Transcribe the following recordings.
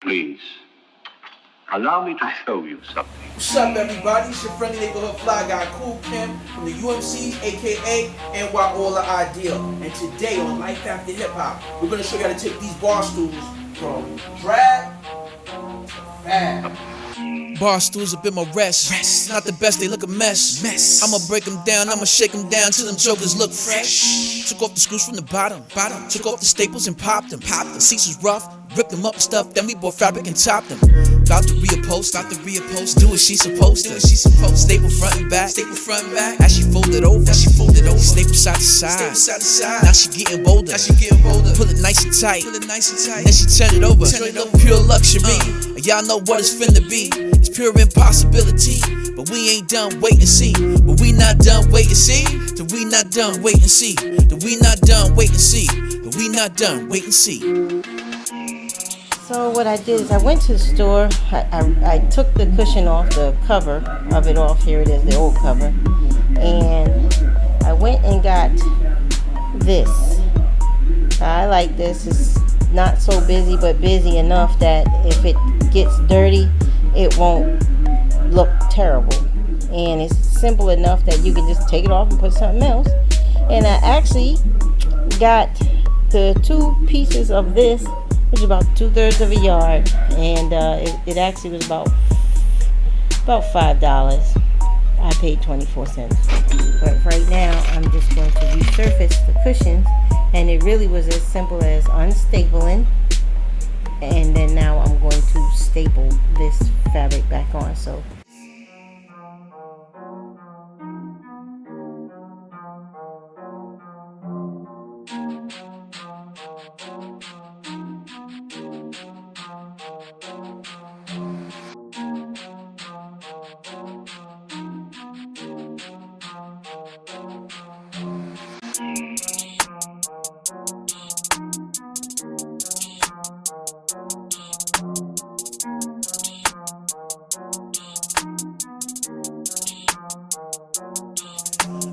Please, allow me to show you something. What's up, everybody? It's your friendly neighborhood fly guy, Cool Kim, from the UMCs, aka NY All Ideal. And today on Life After Hip Hop, we're gonna show you how to take these bar stools from drag to fab. Bar stools up in my rest. Not the best, they look a mess. I'ma break them down, I'ma shake them down till them jokers look fresh. Took off the screws from the bottom. Took off the staples and popped them. The seats was rough, ripped them up and stuff. Then we bought fabric and topped them. About to reupholst, do what she supposed to. Staple front and back. As she folded over. Staple side to side. Now she getting bolder. Pull it nice and tight. Then she turn it over. Pure luxury. Y'all know what it's finna be. It's pure impossibility. But we ain't done wait and see. But we not done wait and see. Till we not done wait and see. Till we not done wait and see. Till we not done wait and see. So what I did is I went to the store. I took the cushion off, the cover of it off. Here it is, the old cover. And I went and got this. I like this. It's not so busy, but busy enough that if it gets dirty, it won't look terrible. And it's simple enough that you can just take it off and put something else. And I actually got the 2 pieces of this, which is about 2/3 of a yard, and it actually was about $5. I paid 24 cents. But right now, I'm just going to resurface the cushions, and it really was as simple as unstapling, and then now I'm going to staple this fabric back on. So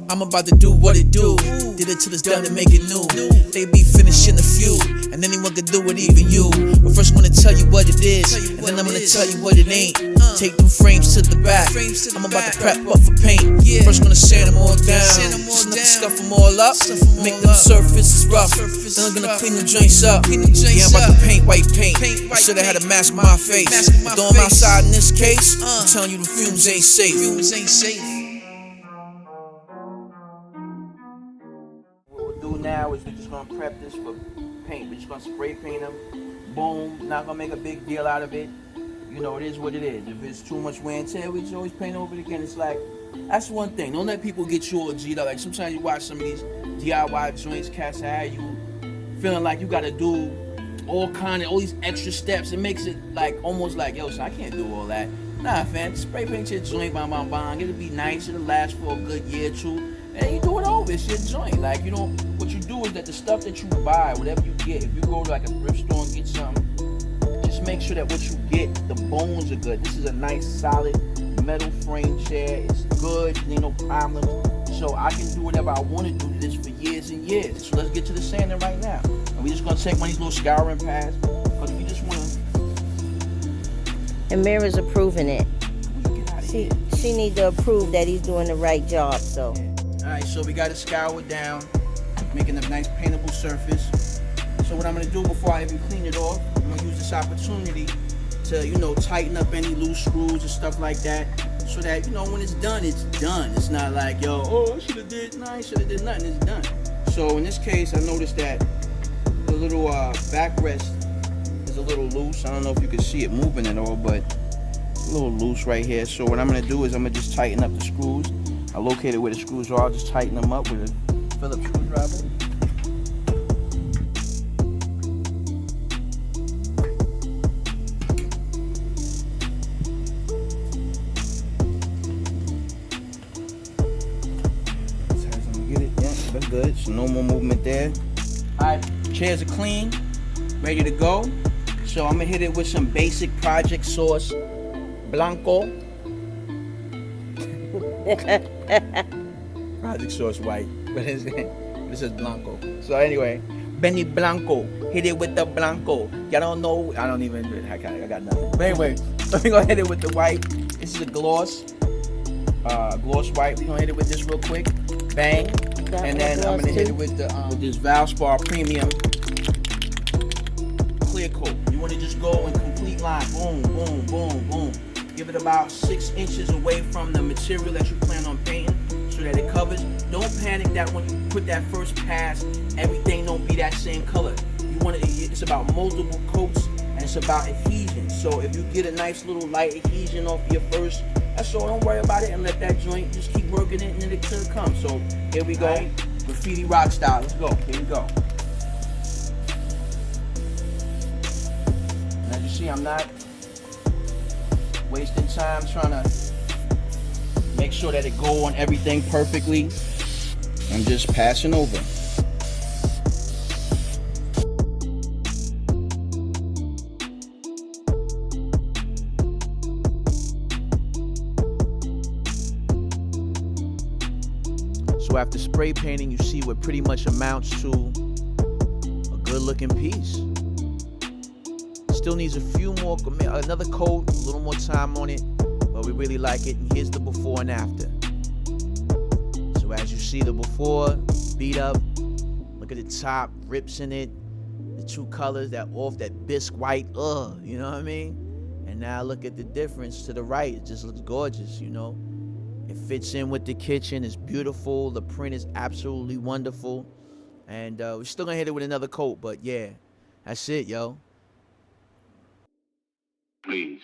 I'm about to do what it do. Did it till it's done and make it new. They be finishing a few, and anyone can do it, even you. But first I'm gonna tell you what it is, and then I'm gonna tell you what it ain't. Take them frames to the back. I'm about to prep up for paint. First I'm gonna sand them all down, scuff them all up, make them surfaces rough. Then I'm gonna clean them joints up. Yeah, I'm about to paint white paint. I should've had a mask on my face. But though I'm outside in this case, I'm telling you the fumes ain't safe. Now is we're just gonna prep this for paint. We're just gonna spray paint them. Boom. Not gonna make a big deal out of it. You know, it is what it is. If it's too much wear and tear, we just always paint over it again. It's like, that's one thing. Don't let people get you all G'd up. Like sometimes you watch some of these DIY joints, cats have you feeling like you gotta do all these extra steps. It makes it like almost like, yo, so I can't do all that. Nah, fam, spray paint your joint, bang. It'll be nice. It'll last for a good year or two. And you do it over, it's your joint. Like, you know, what you do is that the stuff that you buy, whatever you get, if you go to like a thrift store and get something, just make sure that what you get, the bones are good. This is a nice, solid metal frame chair. It's good, ain't no problem. So I can do whatever I want to do to this for years and years. So let's get to the sanding right now. And we're just gonna take one of these little scouring pads, because we just wanna. and Mira's approving it. She needs to approve that he's doing the right job. So. Alright, so we got to scour it down, making a nice paintable surface. So what I'm going to do before I even clean it off, I'm going to use this opportunity to, you know, tighten up any loose screws and stuff like that, so that, you know, when it's done, it's done. It's not like, yo, I should have did nothing, it's done. So in this case, I noticed that the little backrest is a little loose. I don't know if you can see it moving at all, but it's a little loose right here. So what I'm going to do is I'm going to just tighten up the screws. I located where the screws are. I'll just tighten them up with a Phillips screwdriver. That's how I'm gonna get it. Yeah, that's good. So no more movement there. Alright, chairs are clean, ready to go. So I'm gonna hit it with some basic Project Sauce Blanco. Project Sauce white, but it says Blanco. So anyway, Benny Blanco. hit it with the blanco. Y'all don't know, I don't even, I got nothing. But anyway, so we gonna hit it with the white. This is a gloss white. We gonna hit it with this real quick. Bang. And then I'm gonna hit it with this Valspar Premium clear coat. You wanna just go in complete line. Boom, boom, boom, boom. Give it about 6 inches away from the material that you plan on painting so that it covers. Don't panic that when you put that first pass, everything don't be that same color. You want it's about multiple coats and it's about adhesion. So if you get a nice little light adhesion off your first, that's all. Don't worry about it and let that joint just keep working it and then it should come. So here we go. Graffiti rock style. Let's go. Here we go. As you see, I'm not wasting time trying to make sure that it go on everything perfectly. I'm just passing over. So after spray painting, you see what pretty much amounts to a good looking piece. Still needs a few more, another coat, a little more time on it, but we really like it. And here's the before and after. So as you see the before, beat up, look at the top, rips in it, the two colors, that bisque white, you know what I mean? And now look at the difference to the right. It just looks gorgeous, you know? It fits in with the kitchen, it's beautiful, the print is absolutely wonderful. And we're still gonna hit it with another coat, but yeah, that's it, yo. Please,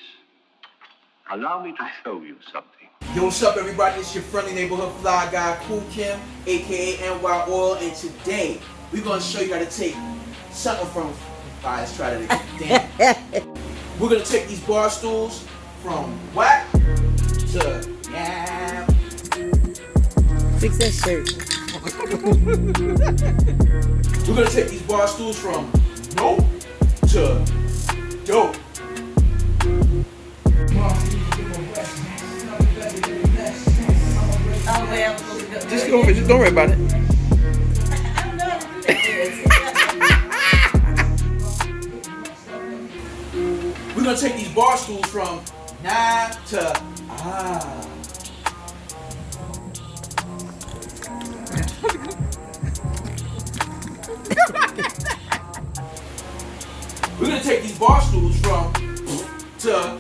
allow me to show you something. Yo, what's up, everybody? It's your friendly neighborhood fly guy, Cool Kim, aka NY Oil, and today we're gonna show you how to take something from. Alright, let's try that again. Damn. We're gonna take these bar stools from whack to yeah. Fix that shirt. We're gonna take these bar stools from nope to dope. Just go over it. Just don't worry about it. We're gonna take these bar stools from nah to ah. We're gonna take these bar stools from to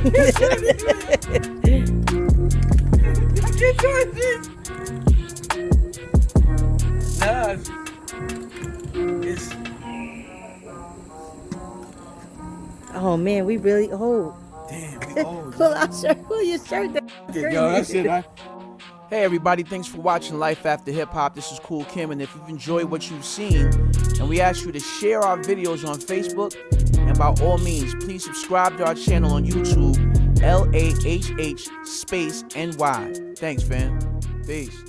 I can't do it. Nah, it's. Oh man, we really old. Damn, we old. Pull your shirt down. Yo, that's it. Hey everybody, thanks for watching Life After Hip Hop. This is Cool Kim, and if you've enjoyed what you've seen, and we ask you to share our videos on Facebook, and by all means, please subscribe to our channel on YouTube, LAHH space NY. Thanks, fam. Peace.